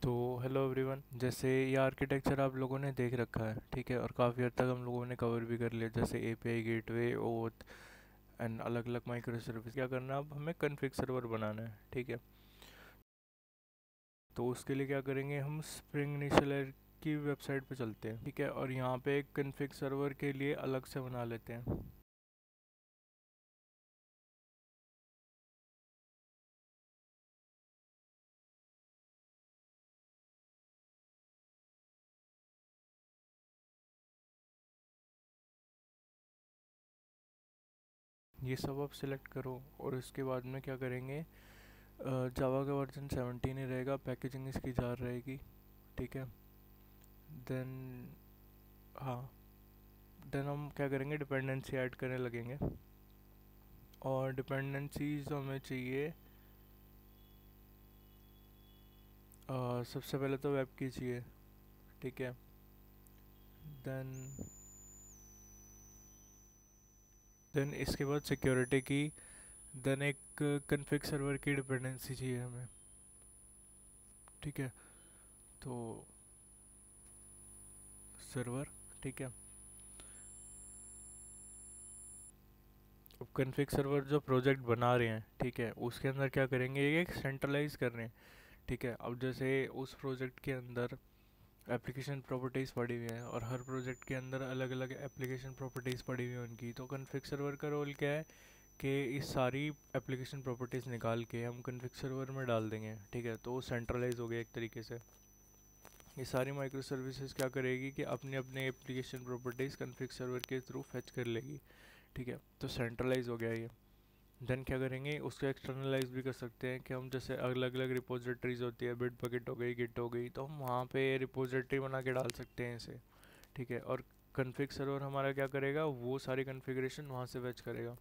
तो hello everyone, जैसे ये आर्किटेक्चर आप लोगों ने देख रखा है, ठीक है। और काफ़ी हद तक हम लोगों ने कवर भी कर लिया, जैसे एपीआई, गेटवे, ओथ एंड अलग अलग माइक्रो सर्विस। क्या करना है, अब हमें कॉन्फ़िग सर्वर बनाना है, ठीक है। तो उसके लिए क्या करेंगे, हम स्प्रिंग इनिशियलर की वेबसाइट पे चलते हैं, ठीक है। और यहाँ पे एक कॉन्फ़िग सर्वर के लिए अलग से बना लेते हैं। ये सब आप सिलेक्ट करो और उसके बाद में क्या करेंगे, जावा का वर्जन 17 ही रहेगा, पैकेजिंग इसकी जार रहेगी, ठीक है। देन हाँ, देन हम क्या करेंगे, डिपेंडेंसी ऐड करने लगेंगे। और डिपेंडेंसीज हमें चाहिए, सबसे पहले तो वेब की चाहिए, ठीक है। देन देन इसके बाद सिक्योरिटी की। देन एक कॉन्फ़िग सर्वर की डिपेंडेंसी चाहिए हमें, ठीक है। तो सर्वर, ठीक है। अब कॉन्फ़िग सर्वर जो प्रोजेक्ट बना रहे हैं, ठीक है, उसके अंदर क्या करेंगे, ये एक सेंट्रलाइज कर रहे हैं, ठीक है। अब जैसे उस प्रोजेक्ट के अंदर एप्लीकेशन प्रॉपर्टीज़ पड़ी हुई हैं और हर प्रोजेक्ट के अंदर अलग अलग एप्लीकेशन प्रॉपर्टीज़ पड़ी हुई हैं उनकी, तो कॉन्फ़िग सर्वर का रोल क्या है कि इस सारी एप्लीकेशन प्रॉपर्टीज़ निकाल के हम कॉन्फ़िग सर्वर में डाल देंगे, ठीक है। तो वो सेंट्रलाइज हो गया एक तरीके से। ये सारी माइक्रो सर्विसेज क्या करेगी कि अपने अपने एप्लीकेशन प्रॉपर्टीज़ कॉन्फ़िग सर्वर के थ्रू फेच कर लेगी, ठीक है। तो सेंट्रलाइज हो गया ये। देन क्या करेंगे, उसको एक्सटर्नलाइज भी कर सकते हैं कि हम जैसे अलग अलग रिपोजिटरीज होती है, बिट बकेट हो गई, गिट हो गई, तो हम वहाँ पे रिपोजिटरी बना के डाल सकते हैं इसे, ठीक है। और कॉन्फ़िग सर्वर हमारा क्या करेगा, वो सारी कॉन्फ़िगरेशन वहाँ से फेच करेगा।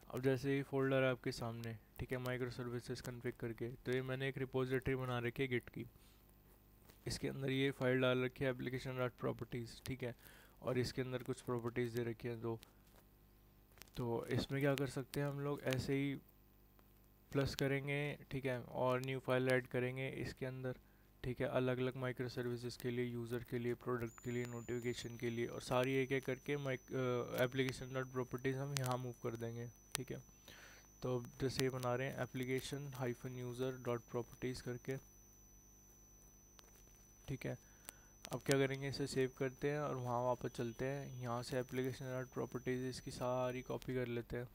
अब जैसे ये फोल्डर है आपके सामने, ठीक है, माइक्रो सर्विसेज कॉन्फ़िग करके, तो ये मैंने एक रिपोजिटरी बना रखी है गिट की। इसके अंदर ये फाइल डाल रखी है एप्लीकेशन डॉट प्रॉपर्टीज़, ठीक है। और इसके अंदर कुछ प्रॉपर्टीज़ दे रखी हैं दो। तो इसमें क्या कर सकते हैं हम लोग, ऐसे ही प्लस करेंगे, ठीक है, और न्यू फाइल ऐड करेंगे इसके अंदर, ठीक है। अलग अलग माइक्रो सर्विसेज के लिए, यूज़र के लिए, प्रोडक्ट के लिए, नोटिफिकेशन के लिए, और सारी एक एक करके एप्लीकेशन डॉट प्रॉपर्टीज़ हम यहाँ मूव कर देंगे, ठीक है। तो अब जैसे ये बना रहे हैं application hyphen user dot properties करके, ठीक है। अब क्या करेंगे, इसे सेव करते हैं और वहाँ वापस चलते हैं, यहाँ से एप्लीकेशन डॉट प्रॉपर्टीज़ इसकी सारी कॉपी कर लेते हैं,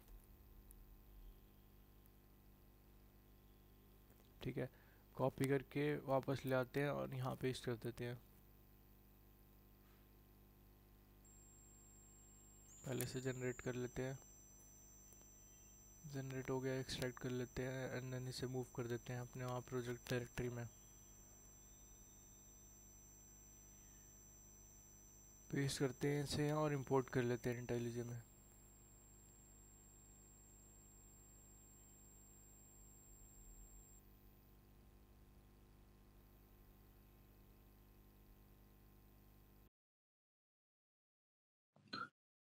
ठीक है। कॉपी करके वापस ले आते हैं और यहाँ पेस्ट कर देते हैं। पहले से जनरेट कर लेते हैं, जनरेट हो गया, एक्सट्रैक्ट कर लेते हैं एंड देन इसे मूव कर देते हैं अपने वहाँ प्रोजेक्ट डायरेक्टरी में, पेस्ट करते हैं इसे और इंपोर्ट कर लेते हैं इंटेलिजे में।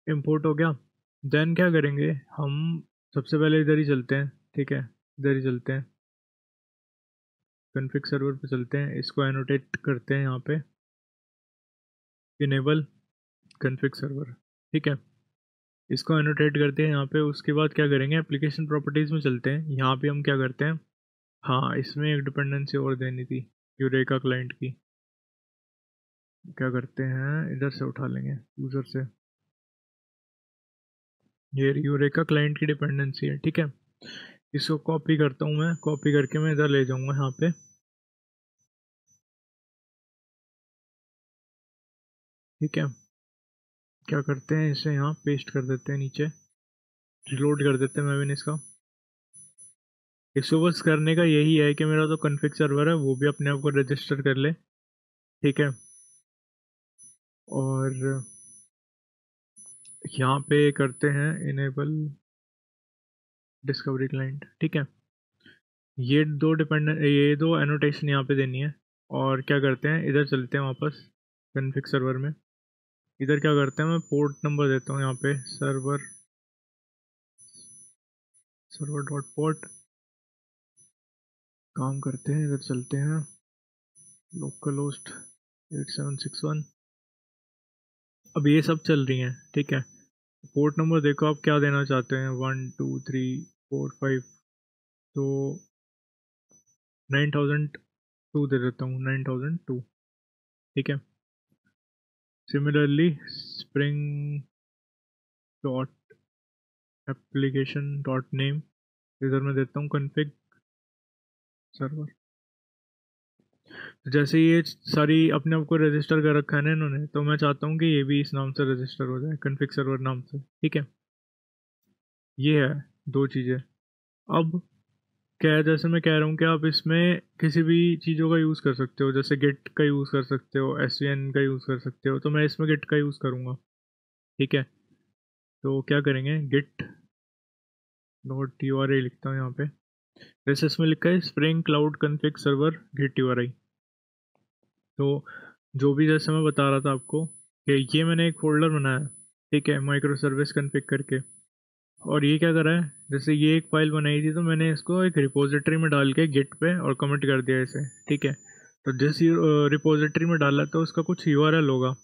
इम्पोर्ट हो गया। देन क्या करेंगे हम, सबसे पहले इधर ही चलते हैं, ठीक है, इधर ही चलते हैं, कॉन्फ़िग सर्वर पे चलते हैं, इसको एनोटेट करते हैं यहाँ पे, इनेबल कॉन्फ़िग सर्वर, ठीक है। इसको एनोटेट करते हैं यहाँ पे। उसके बाद क्या करेंगे, एप्लीकेशन प्रॉपर्टीज़ में चलते हैं, यहाँ पे हम क्या करते हैं, हाँ इसमें एक डिपेंडेंसी और देनी थी, यूरेका क्लाइंट की। क्या करते हैं, इधर से उठा लेंगे यूज़र से, ये यूरेका क्लाइंट की डिपेंडेंसी है, ठीक है। इसको कॉपी करता हूँ मैं, कॉपी करके मैं इधर ले जाऊँगा यहाँ पे, ठीक है। क्या करते हैं, इसे यहाँ पेस्ट कर देते हैं नीचे, रिलोड कर देते हैं मैंने इसका। इसको बस करने का यही है कि मेरा जो कॉन्फ़िग सर्वर है वो भी अपने आप को रजिस्टर कर ले, ठीक है। और यहाँ पे करते हैं इनेबल डिस्कवरी क्लाइंट, ठीक है। ये दो एनोटेशन यहाँ पे देनी है। और क्या करते हैं, इधर चलते हैं वापस कॉन्फ़िग सर्वर में। इधर क्या करते हैं, मैं पोर्ट नंबर देता हूँ यहाँ पे, सर्वर सर्वर डॉट पोर्ट, काम करते हैं, इधर चलते हैं, लोकल होस्ट 8761। अब ये सब चल रही हैं, ठीक है। पोर्ट नंबर देखो आप क्या देना चाहते हैं, 1 2 3 4 5, तो 9002 दे देता हूँ, 9002, ठीक है। Similarly spring dot application dot name, इधर मैं देता हूँ कॉन्फ़िग सर्वर। जैसे ये सारी अपने आप को रजिस्टर कर रखा है ना इन्होंने, तो मैं चाहता हूँ कि ये भी इस नाम से रजिस्टर हो जाए, कॉन्फ़िग सर्वर नाम से, ठीक है। ये है दो चीज़ें। अब क्या है, जैसे मैं कह रहा हूँ कि आप इसमें किसी भी चीज़ों का यूज़ कर सकते हो, जैसे गिट का यूज़ कर सकते हो, svn का यूज़ कर सकते हो, तो मैं इसमें गिट का यूज़ करूँगा, ठीक है। तो क्या करेंगे, गिट डॉट URI लिखता हूँ यहाँ पे। जैसे इसमें लिखा है spring cloud config server git URI, तो जो भी जैसे मैं बता रहा था आपको कि ये मैंने एक फ़ोल्डर बनाया, ठीक है, माइक्रो सर्विस कॉन्फ़िग करके। और ये क्या करा है, जैसे ये एक फ़ाइल बनाई थी तो मैंने इसको एक रिपोजिटरी में डाल के गिट पे और कमिट कर दिया इसे, ठीक है। तो जिस रिपोजिटरी में डाला तो उसका कुछ URL होगा,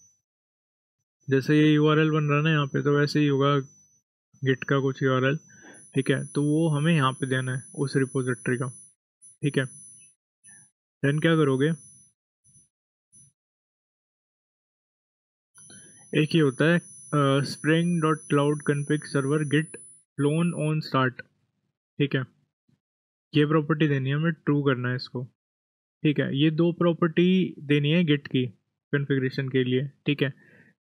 जैसे ये URL बन रहा है ना यहाँ पे, तो वैसे ही होगा गिट का कुछ URL, ठीक है। तो वो हमें यहाँ पे देना है उस रिपोजिटरी का, ठीक है। देन क्या करोगे, एक ही होता है spring dot cloud config server git clone on start, ठीक है। ये प्रॉपर्टी देनी है, हमें ट्रू करना है इसको, ठीक है। ये दो प्रॉपर्टी देनी है गिट की कॉन्फ़िगरेशन के लिए, ठीक है।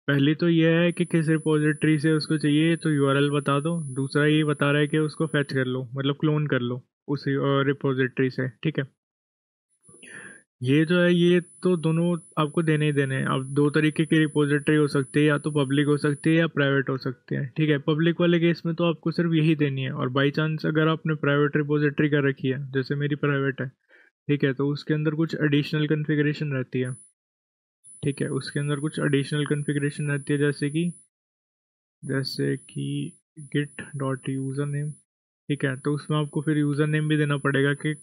पहली तो ये है कि किस रिपोजिटरी से उसको चाहिए, तो URL बता दो। दूसरा ये बता रहा है कि उसको फैच कर लो, मतलब क्लोन कर लो उस रिपोजिटरी से, ठीक है। ये जो है ये तो दोनों आपको देने ही देने हैं। अब दो तरीके की रिपोजिटरी हो सकती है, या तो पब्लिक हो सकती है या प्राइवेट हो सकती है, ठीक है। पब्लिक वाले केस में तो आपको सिर्फ यही देनी है, और बाई चांस अगर आपने प्राइवेट रिपोजिटरी कर रखी है, जैसे मेरी प्राइवेट है, ठीक है, तो उसके अंदर कुछ एडिशनल कॉन्फ़िगरेशन रहती है, ठीक है। उसके अंदर कुछ एडिशनल कॉन्फ़िगरेशन रहती है, जैसे कि गिट डॉट यूज़र नेम, ठीक है। तो उसमें आपको फिर यूज़र नेम भी देना पड़ेगा कि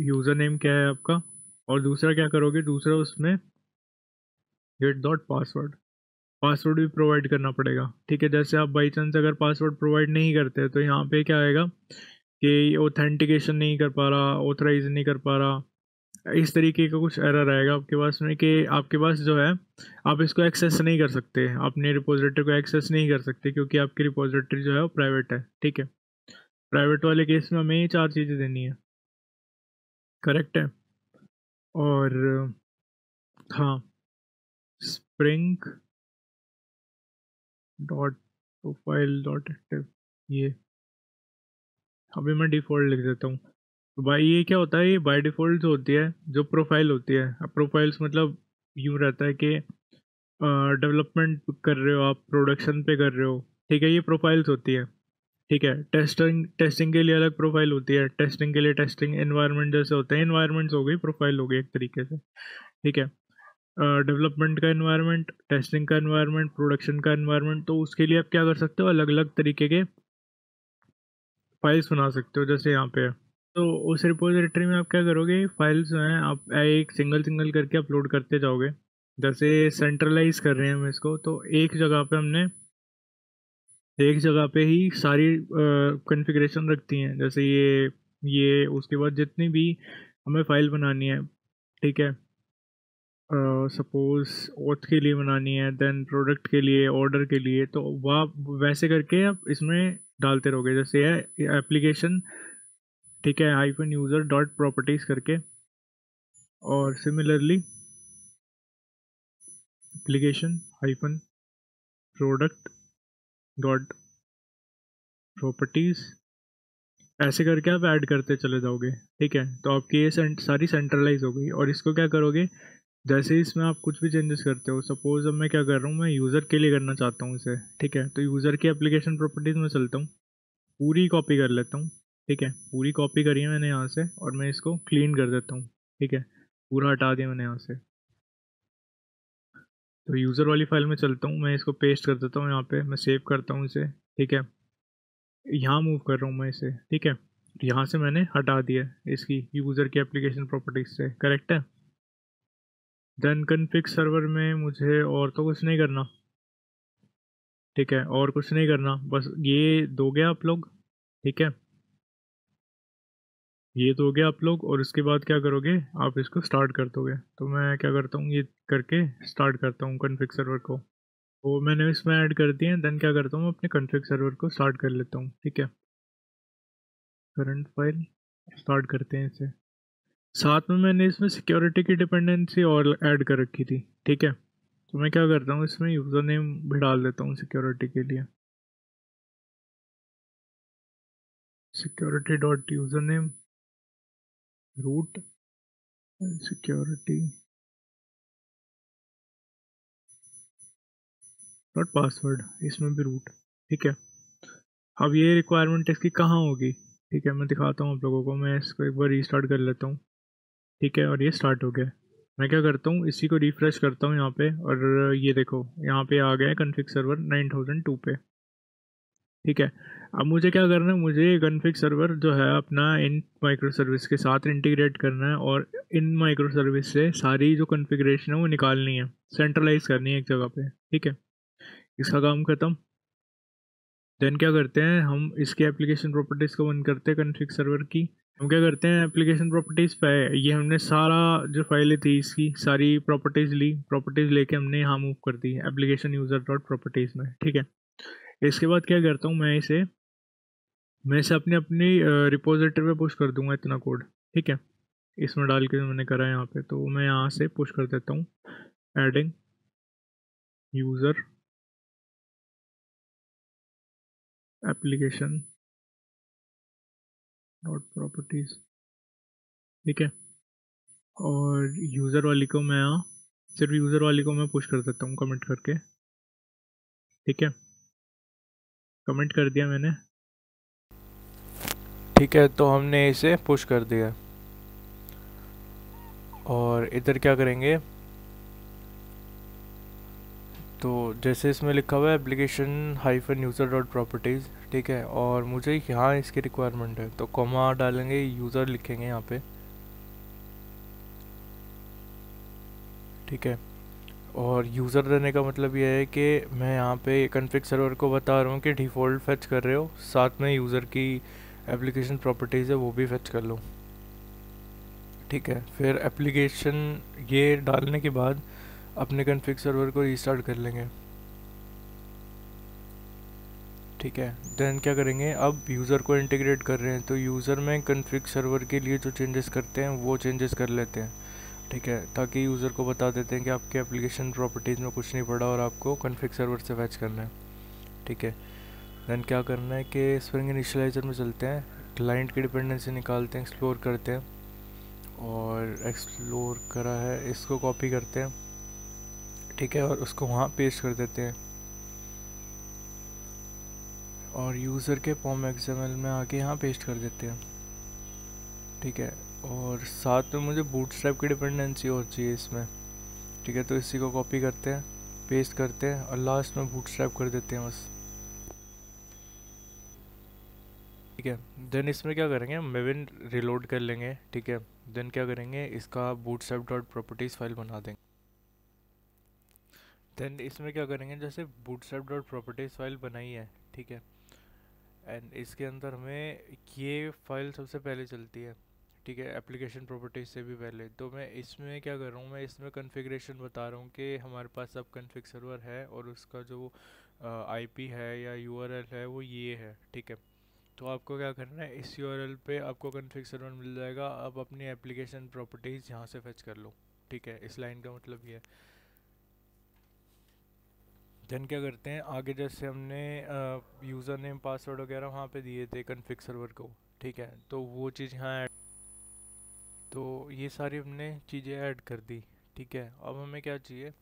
यूज़र नेम क्या है आपका। और दूसरा क्या करोगे, दूसरा उसमें गिट डॉट पासवर्ड, पासवर्ड भी प्रोवाइड करना पड़ेगा, ठीक है। जैसे आप बाई चांस अगर पासवर्ड प्रोवाइड नहीं करते तो यहाँ पे क्या आएगा कि ऑथेंटिकेशन नहीं कर पा रहा, ऑथराइज नहीं कर पा रहा, इस तरीके का कुछ एरर आएगा आपके पास में कि आपके पास जो है आप इसको एक्सेस नहीं कर सकते, अपने रिपोजिटरी को एक्सेस नहीं कर सकते, क्योंकि आपकी रिपोजिटरी जो है वो प्राइवेट है, ठीक है। प्राइवेट वाले केस में हमें ये चार चीज़ें देनी है, करेक्ट है। और हाँ, spring dot profile dot active, ये अभी मैं डिफ़ॉल्ट लिख देता हूँ। तो भाई ये क्या होता है, ये बाय डिफ़ॉल्ट जो होती है, जो प्रोफाइल होती है, अब प्रोफाइल्स मतलब यूँ रहता है कि डेवलपमेंट कर रहे हो आप, प्रोडक्शन पे कर रहे हो, ठीक है, ये प्रोफाइल्स होती है, ठीक है। टेस्टिंग टेस्टिंग के लिए अलग प्रोफाइल होती है, टेस्टिंग के लिए टेस्टिंग एनवायरनमेंट जैसे होते हैं, एनवायरनमेंट्स हो गई, प्रोफाइल हो गई एक तरीके से, ठीक है। डेवलपमेंट का एनवायरनमेंट, टेस्टिंग का एनवायरनमेंट, प्रोडक्शन का एनवायरनमेंट, तो उसके लिए आप क्या कर सकते हो, अलग अलग तरीके के फाइल्स बना सकते हो, जैसे यहाँ पे है। तो उस रिपोजिटरी में आप क्या करोगे, फाइल्स जो हैं आप एक सिंगल सिंगल करके अपलोड करते जाओगे। जैसे सेंट्रलाइज कर रहे हैं हम इसको, तो एक जगह पे हमने एक जगह पे ही सारी कॉन्फ़िगरेशन रखती हैं, जैसे ये उसके बाद जितनी भी हमें फाइल बनानी है, ठीक है। सपोज़ ओथ के लिए बनानी है, देन प्रोडक्ट के लिए, ऑर्डर के लिए, तो वह वैसे करके आप इसमें डालते रहोगे। जैसे है एप्लीकेशन, ठीक है, हाइफन यूज़र डॉट प्रॉपर्टीज़ करके, और similarly application hyphen product dot properties, ऐसे करके आप ऐड करते चले जाओगे, ठीक है। तो आपकी ये सारी सेंट्रलाइज हो गई। और इसको क्या करोगे, जैसे ही इसमें आप कुछ भी चेंजेस करते हो, सपोज अब मैं क्या कर रहा हूँ, मैं यूज़र के लिए करना चाहता हूँ इसे, ठीक है। तो यूज़र की एप्लीकेशन प्रॉपर्टीज़ में चलता हूँ, पूरी कॉपी कर लेता हूँ, ठीक है। पूरी कॉपी करी है मैंने यहाँ से, और मैं इसको क्लीन कर देता हूँ, ठीक है। पूरा हटा दिया मैंने यहाँ से। तो यूज़र वाली फाइल में चलता हूँ, मैं इसको पेस्ट कर देता हूँ यहाँ पे, मैं सेव करता हूँ इसे, ठीक है। यहाँ मूव कर रहा हूँ मैं इसे, ठीक है। यहाँ से मैंने हटा दिया इसकी यूज़र की एप्लीकेशन प्रॉपर्टीज से, करेक्ट है। देन कॉन्फ़िग सर्वर में मुझे और तो कुछ नहीं करना, ठीक है, और कुछ नहीं करना, बस ये दोगे आप लोग, ठीक है, ये दोगे आप लोग, और इसके बाद क्या करोगे, आप इसको स्टार्ट कर दोगे। तो मैं क्या करता हूँ, ये करके स्टार्ट करता हूँ कॉन्फ़िग सर्वर को। तो मैंने इसमें ऐड कर दिए, देन क्या करता हूँ, अपने कॉन्फ़िग सर्वर को स्टार्ट कर लेता हूँ, ठीक है। करंट फाइल स्टार्ट करते हैं इसे। साथ में मैंने इसमें सिक्योरिटी की डिपेंडेंसी और ऐड कर रखी थी, ठीक है। तो मैं क्या करता हूँ, इसमें यूज़र नेम भी डाल देता हूँ सिक्योरिटी के लिए, security dot user name root security dot password, इसमें भी रूट, ठीक है। अब ये रिक्वायरमेंट इसकी कहाँ होगी, ठीक है, मैं दिखाता हूँ आप लोगों को। मैं इसको एक बार रीस्टार्ट कर लेता हूँ, ठीक है, और ये स्टार्ट हो गया। मैं क्या करता हूँ, इसी को रिफ्रेश करता हूँ यहाँ पे, और ये देखो यहाँ पे आ गया है कॉन्फ़िग सर्वर 9002 पे, ठीक है। अब मुझे क्या करना है, मुझे कॉन्फ़िग सर्वर जो है अपना इन माइक्रो सर्विस के साथ इंटीग्रेट करना है, और इन माइक्रो सर्विस से सारी जो कॉन्फ़िगरेशन है वो निकालनी है, सेंट्रलाइज करनी है एक जगह पे, ठीक है। इसका काम खत्म। देन क्या करते हैं, हम इसके एप्लीकेशन प्रॉपर्टीज़ को बंद करते हैं कॉन्फ़िग सर्वर की। हम क्या करते हैं, एप्लीकेशन प्रॉपर्टीज़ पे ये हमने सारा जो फाइलें थी इसकी सारी प्रॉपर्टीज़ ली, प्रॉपर्टीज़ लेके हमने यहाँ मूव कर the application user dot properties में, ठीक है। इसके बाद क्या करता हूँ, मैं इसे अपनी अपनी रिपोजिटरी पे पुश कर दूंगा इतना कोड, ठीक है। इसमें डाल के जो मैंने करा है यहाँ पे, तो मैं यहाँ से पुश कर देता हूँ adding user application dot properties, ठीक है। और यूज़र वाली को मैं यहाँ सिर्फ यूज़र वाली को मैं पुश कर देता हूँ कमेंट करके, ठीक है। कमेंट कर दिया मैंने। ठीक है, तो हमने इसे पुश कर दिया। और इधर क्या करेंगे, तो जैसे इसमें लिखा हुआ है application hyphen user dot properties, ठीक है, और मुझे यहाँ इसकी रिक्वायरमेंट है, तो कॉमा डालेंगे, यूज़र लिखेंगे यहाँ पे, ठीक है। और यूज़र देने का मतलब यह है कि मैं यहाँ पे कॉन्फ़िग सर्वर को बता रहा हूँ कि डिफ़ॉल्ट फेच कर रहे हो, साथ में यूज़र की एप्लीकेशन प्रॉपर्टीज़ है वो भी फेच कर लो, ठीक है। फिर एप्लीकेशन ये डालने के बाद अपने कॉन्फ़िग सर्वर को रीस्टार्ट कर लेंगे, ठीक है। देन क्या करेंगे, अब यूज़र को इंटीग्रेट कर रहे हैं, तो यूज़र में कॉन्फ़िग सर्वर के लिए जो चेंजेस करते हैं वो चेंजेस कर लेते हैं, ठीक है, ताकि यूज़र को बता देते हैं कि आपके एप्लीकेशन प्रॉपर्टीज़ में कुछ नहीं पड़ा और आपको कॉन्फ़िग सर्वर से फैच करना है, ठीक है। देन क्या करना है कि स्प्रिंग इनिशियलाइज़र में चलते हैं, क्लाइंट की डिपेंडेंसी निकालते हैं, एक्सप्लोर करते हैं, और एक्सप्लोर करा है इसको कॉपी करते हैं, ठीक है, और उसको वहाँ पेस्ट कर देते हैं, और यूज़र के पॉम एक्सएमएल में आके यहाँ पेस्ट कर देते हैं, ठीक है। और साथ में मुझे बूटस्ट्रैप की डिपेंडेंसी और चाहिए इसमें, ठीक है, तो इसी को कॉपी करते हैं, पेस्ट करते हैं, और लास्ट में बूटस्ट्रैप कर देते हैं बस, ठीक है। देन इसमें क्या करेंगे, मेविन रिलोड कर लेंगे, ठीक है। देन क्या करेंगे, इसका बूटस्ट्रैप डॉट प्रॉपर्टीज़ फाइल बना देंगे। देन इसमें क्या करेंगे, जैसे बूटस्ट्रैप डॉट प्रॉपर्टीज़ फाइल बनाई है, ठीक है, एंड इसके अंदर हमें ये फाइल सबसे पहले चलती है, ठीक है, एप्लीकेशन प्रॉपर्टीज से भी पहले। तो मैं इसमें क्या कर रहा हूँ, मैं इसमें कॉन्फ़िगरेशन बता रहा हूँ कि हमारे पास अब कॉन्फ़िग सर्वर है और उसका जो आईपी है या यूआरएल है वो ये है, ठीक है। तो आपको क्या करना है, इस यूआरएल पे आपको कॉन्फ़िग सर्वर मिल जाएगा, आप अपनी एप्लीकेशन प्रॉपर्टीज़ यहाँ से फेच कर लो, ठीक है। इस लाइन का मतलब ये है। देन क्या करते हैं आगे, जैसे हमने यूज़र नेम पासवर्ड वगैरह वहाँ पे दिए थे कॉन्फ़िग सर्वर को, ठीक है, तो वो चीज़ यहाँ ऐड, तो ये सारी हमने चीज़ें ऐड कर दी, ठीक है। अब हमें क्या चाहिए,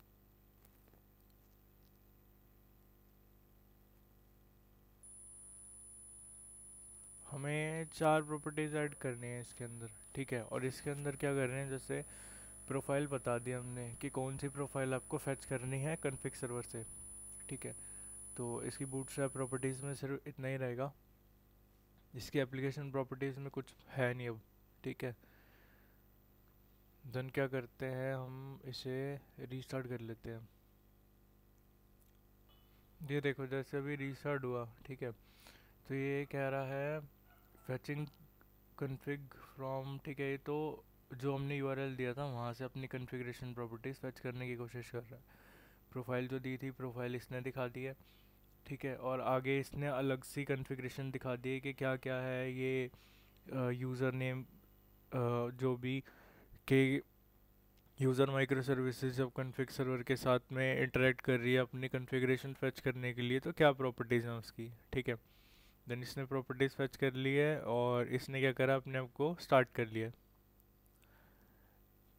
हमें 4 प्रॉपर्टीज़ ऐड करनी है इसके अंदर, ठीक है। और इसके अंदर क्या कर रहे हैं, जैसे प्रोफाइल बता दी हमने कि कौन सी प्रोफाइल आपको फेच करनी है कॉन्फ़िग सर्वर से, ठीक है। तो इसकी बूटस्ट्रैप प्रॉपर्टीज़ में सिर्फ इतना ही रहेगा, इसकी एप्लीकेशन प्रॉपर्टीज़ में कुछ है नहीं अब, ठीक है। देन क्या करते हैं, हम इसे रीस्टार्ट कर लेते हैं। ये देखो जैसे अभी रीस्टार्ट हुआ, ठीक है, तो ये कह रहा है फैचिंग कन्फिग फ्रॉम, ठीक है, ये तो जो हमने यूआरएल दिया था वहाँ से अपनी कन्फिग्रेशन प्रॉपर्टीज़ फैच करने की कोशिश कर रहा है। प्रोफाइल जो दी थी, प्रोफाइल इसने दिखा दी है, ठीक है, और आगे इसने अलग सी कन्फिग्रेशन दिखा दी है कि क्या क्या है ये यूज़र नेम जो भी के यूज़र माइक्रो सर्विसेज जब कन्फिग सर्वर के साथ में इंटरेक्ट कर रही है अपनी कन्फिग्रेशन फैच करने के लिए, तो क्या प्रॉपर्टीज़ हैं उसकी, ठीक है। देन इसने प्रॉपर्टीज़ फैच कर ली है और इसने क्या करा, अपने आप को स्टार्ट कर लिया,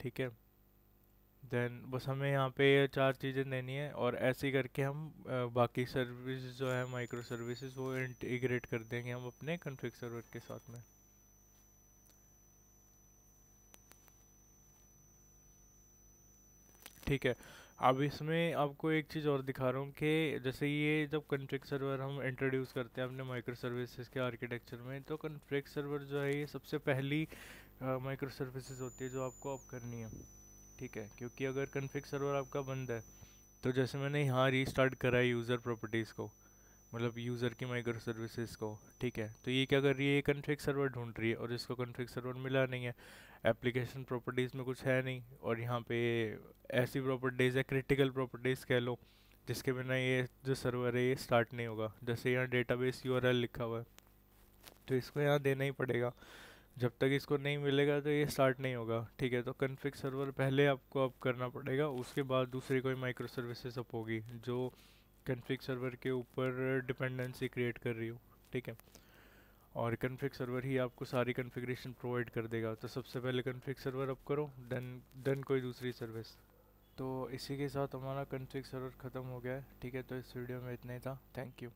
ठीक है। देन बस हमें यहाँ पे ये चार चीज़ें देनी है और ऐसे ही करके हम बाकी सर्विस जो है माइक्रो सर्विसेज वो इंटीग्रेट कर देंगे हम अपने कन्फिग सर्वर के साथ में। ठीक है, अब इसमें आपको एक चीज़ और दिखा रहा हूँ कि जैसे ये जब कॉन्फ़िग सर्वर हम इंट्रोड्यूस करते हैं अपने माइक्रो सर्विसेज के आर्किटेक्चर में, तो कॉन्फ़िग सर्वर जो है ये सबसे पहली माइक्रो सर्विसेज होती है जो आपको अब करनी है, ठीक है। क्योंकि अगर कॉन्फ़िग सर्वर आपका बंद है, तो जैसे मैंने यहाँ रीस्टार्ट करा है यूज़र प्रॉपर्टीज़ को, मतलब यूज़र की माइक्रो सर्विसेज को, ठीक है, तो ये क्या कर रही है, ये कॉन्फ़िग सर्वर ढूंढ रही है और इसको कॉन्फ़िग सर्वर मिला नहीं है, एप्लीकेशन प्रॉपर्टीज़ में कुछ है नहीं, और यहाँ पे ऐसी प्रॉपर्टीज़ है, क्रिटिकल प्रॉपर्टीज़ कह लो, जिसके बिना ये जो सर्वर है ये स्टार्ट नहीं होगा। जैसे यहाँ डेटाबेस यूआरएल लिखा हुआ है, तो इसको यहाँ देना ही पड़ेगा, जब तक इसको नहीं मिलेगा तो ये स्टार्ट नहीं होगा, ठीक है। तो कॉन्फ़िग सर्वर पहले आपको अप करना पड़ेगा, उसके बाद दूसरी कोई माइक्रो सर्विसेज अप होगी जो कॉन्फ़िग सर्वर के ऊपर डिपेंडेंसी क्रिएट कर रही हो, ठीक है। और कॉन्फ़िग सर्वर ही आपको सारी कॉन्फ़िगरेशन प्रोवाइड कर देगा। तो सबसे पहले कॉन्फ़िग सर्वर अप करो, देन कोई दूसरी सर्विस। तो इसी के साथ हमारा कॉन्फ़िग सर्वर ख़त्म हो गया है, ठीक है। तो इस वीडियो में इतना ही था, थैंक यू।